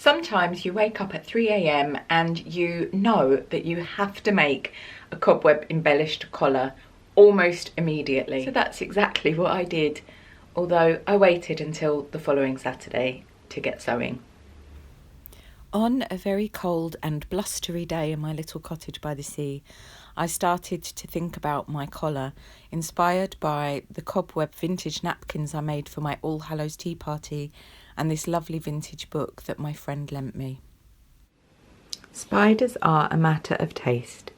Sometimes you wake up at 3 a.m. and you know that you have to make a cobweb embellished collar almost immediately. So that's exactly what I did, although I waited until the following Saturday to get sewing. On a very cold and blustery day in my little cottage by the sea, I started to think about my collar, inspired by the cobweb vintage napkins I made for my All Hallows tea party and this lovely vintage book that my friend lent me. Spiders are a matter of taste.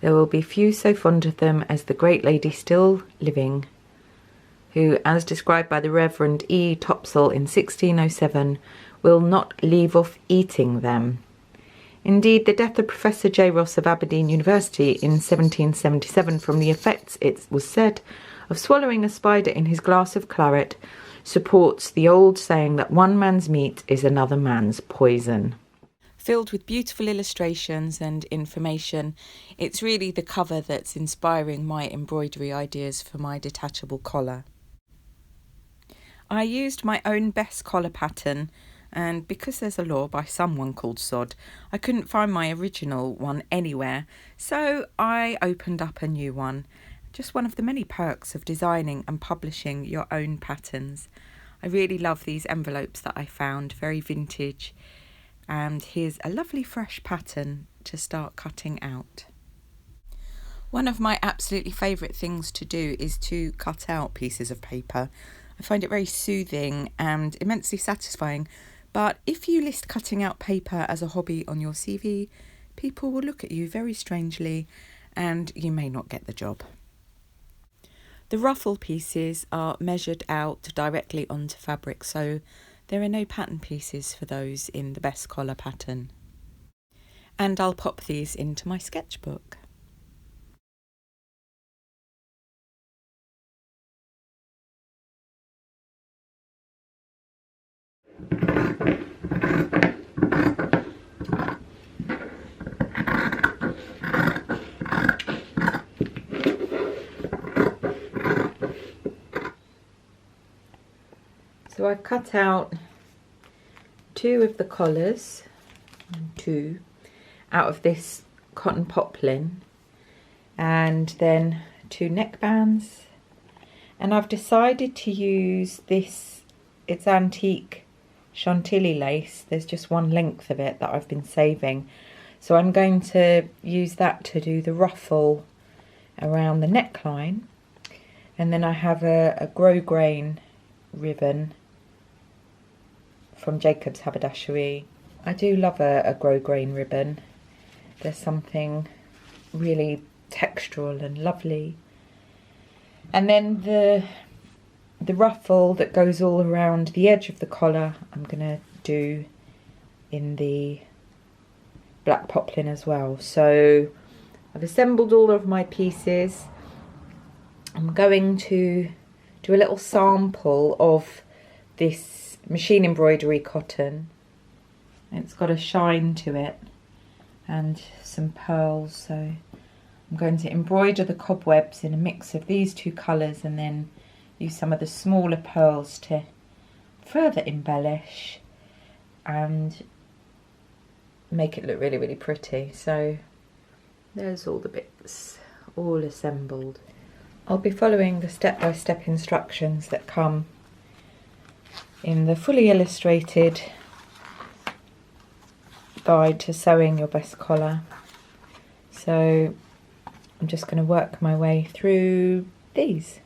There will be few so fond of them as the great lady still living, who, as described by the Reverend E. Topsell in 1607, will not leave off eating them. Indeed, the death of Professor J. Ross of Aberdeen University in 1777 from the effects, it was said, of swallowing a spider in his glass of claret supports the old saying that one man's meat is another man's poison. Filled with beautiful illustrations and information, it's really the cover that's inspiring my embroidery ideas for my detachable collar. I used my own best collar pattern, and because there's a law by someone called Sod, I couldn't find my original one anywhere, so I opened up a new one. Just one of the many perks of designing and publishing your own patterns. I really love these envelopes that I found, very vintage. And here's a lovely fresh pattern to start cutting out. One of my absolutely favourite things to do is to cut out pieces of paper. I find it very soothing and immensely satisfying. But if you list cutting out paper as a hobby on your CV, people will look at you very strangely and you may not get the job. The ruffle pieces are measured out directly onto fabric, so there are no pattern pieces for those in the best collar pattern. And I'll pop these into my sketchbook. So I've cut out two of the collars, out of this cotton poplin, and then two neckbands. And I've decided to use this, it's antique Chantilly lace. There's just one length of it that I've been saving. So I'm going to use that to do the ruffle around the neckline. And then I have a grosgrain ribbon from Jacob's Haberdashery. I do love a grosgrain ribbon. There's something really textural and lovely. And then the ruffle that goes all around the edge of the collar, I'm going to do in the black poplin as well. So I've assembled all of my pieces. I'm going to do a little sample of this machine embroidery cotton. It's got a shine to it and some pearls, so I'm going to embroider the cobwebs in a mix of these two colours and then use some of the smaller pearls to further embellish and make it look really, really pretty. So there's all the bits all assembled. I'll be following the step-by-step instructions that come in the fully illustrated guide to sewing your best collar. So I'm just going to work my way through these.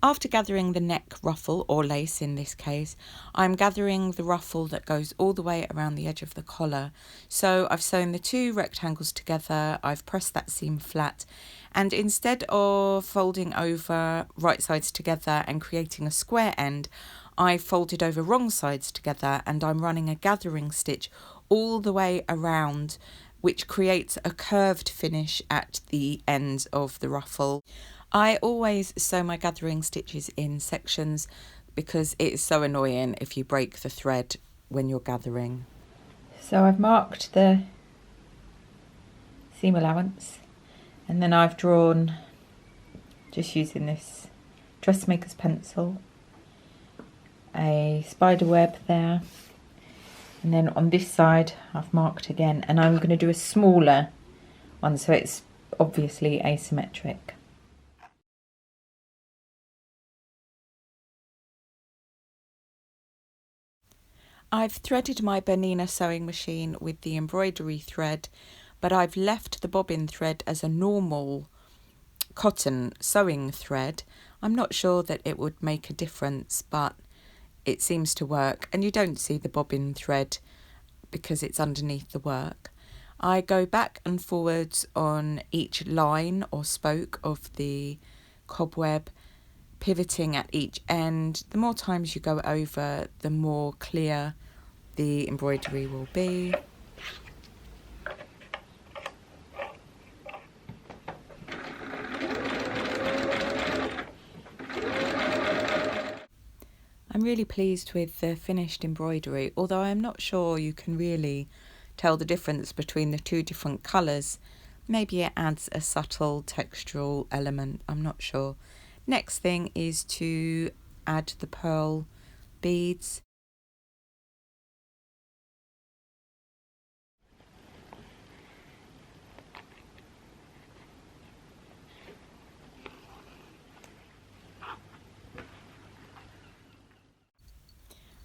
After gathering the neck ruffle, or lace in this case, I'm gathering the ruffle that goes all the way around the edge of the collar. So I've sewn the two rectangles together, I've pressed that seam flat, and instead of folding over right sides together and creating a square end, I folded over wrong sides together and I'm running a gathering stitch all the way around, which creates a curved finish at the ends of the ruffle. I always sew my gathering stitches in sections because it is so annoying if you break the thread when you're gathering. So I've marked the seam allowance and then I've drawn just using this dressmaker's pencil, a spider web there, and then on this side I've marked again, and I'm going to do a smaller one so it's obviously asymmetric. I've threaded my Bernina sewing machine with the embroidery thread, but I've left the bobbin thread as a normal cotton sewing thread. I'm not sure that it would make a difference, but it seems to work, and you don't see the bobbin thread because it's underneath the work. I go back and forwards on each line or spoke of the cobweb, pivoting at each end. The more times you go over, the more clear the embroidery will be. I'm really pleased with the finished embroidery, although I'm not sure you can really tell the difference between the two different colours. Maybe it adds a subtle textural element, I'm not sure. Next thing is to add the pearl beads.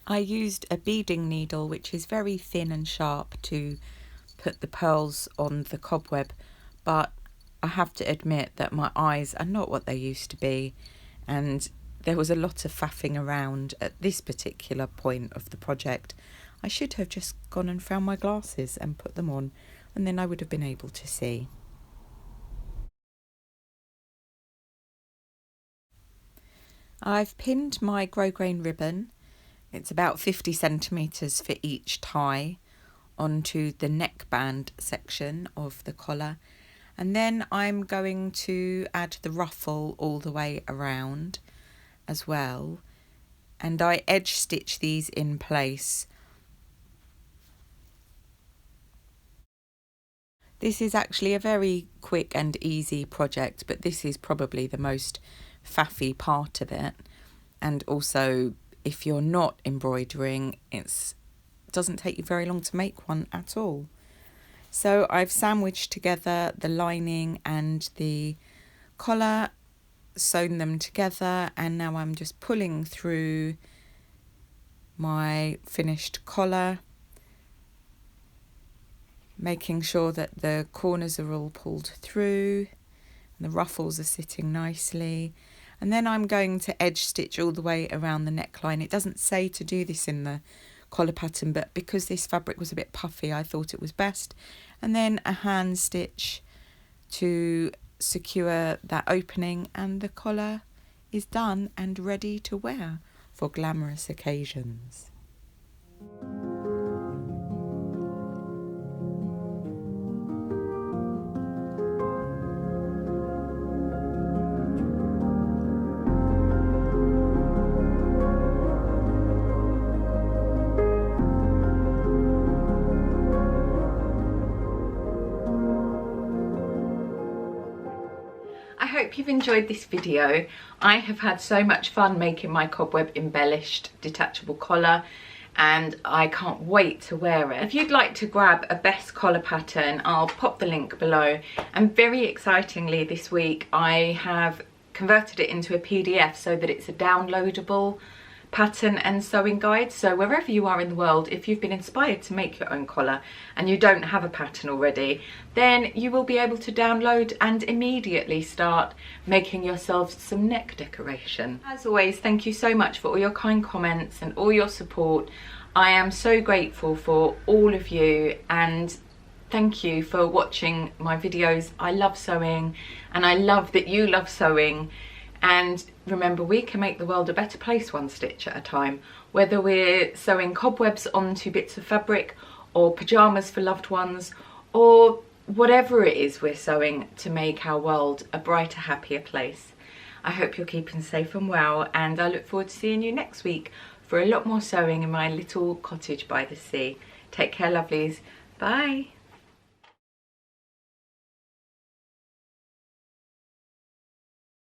I used a beading needle which is very thin and sharp to put the pearls on the cobweb, but I have to admit that my eyes are not what they used to be, and there was a lot of faffing around at this particular point of the project. I should have just gone and found my glasses and put them on, and then I would have been able to see. I've pinned my grosgrain ribbon, it's about 50 centimetres for each tie, onto the neckband section of the collar, and then I'm going to add the ruffle all the way around as well, and I edge stitch these in place. This is actually a very quick and easy project, but this is probably the most faffy part of it, and also if you're not embroidering, it doesn't take you very long to make one at all. So I've sandwiched together the lining and the collar, sewn them together, and now I'm just pulling through my finished collar, making sure that the corners are all pulled through and the ruffles are sitting nicely. And then I'm going to edge stitch all the way around the neckline. It doesn't say to do this in the collar pattern, but because this fabric was a bit puffy, I thought it was best. And then a hand stitch to secure that opening, and the collar is done and ready to wear for glamorous occasions. I hope you've enjoyed this video. I have had so much fun making my cobweb embellished detachable collar, and I can't wait to wear it. If you'd like to grab a best collar pattern, I'll pop the link below. And very excitingly this week, I have converted it into a PDF so that it's a downloadable pattern and sewing guide. So wherever you are in the world, if you've been inspired to make your own collar and you don't have a pattern already, then you will be able to download and immediately start making yourselves some neck decoration. As always, thank you so much for all your kind comments and all your support. I am so grateful for all of you, and thank you for watching my videos. I love sewing, and I love that you love sewing. And remember, we can make the world a better place one stitch at a time. Whether we're sewing cobwebs onto bits of fabric, or pyjamas for loved ones, or whatever it is we're sewing to make our world a brighter, happier place. I hope you're keeping safe and well, and I look forward to seeing you next week for a lot more sewing in my little cottage by the sea. Take care, lovelies. Bye.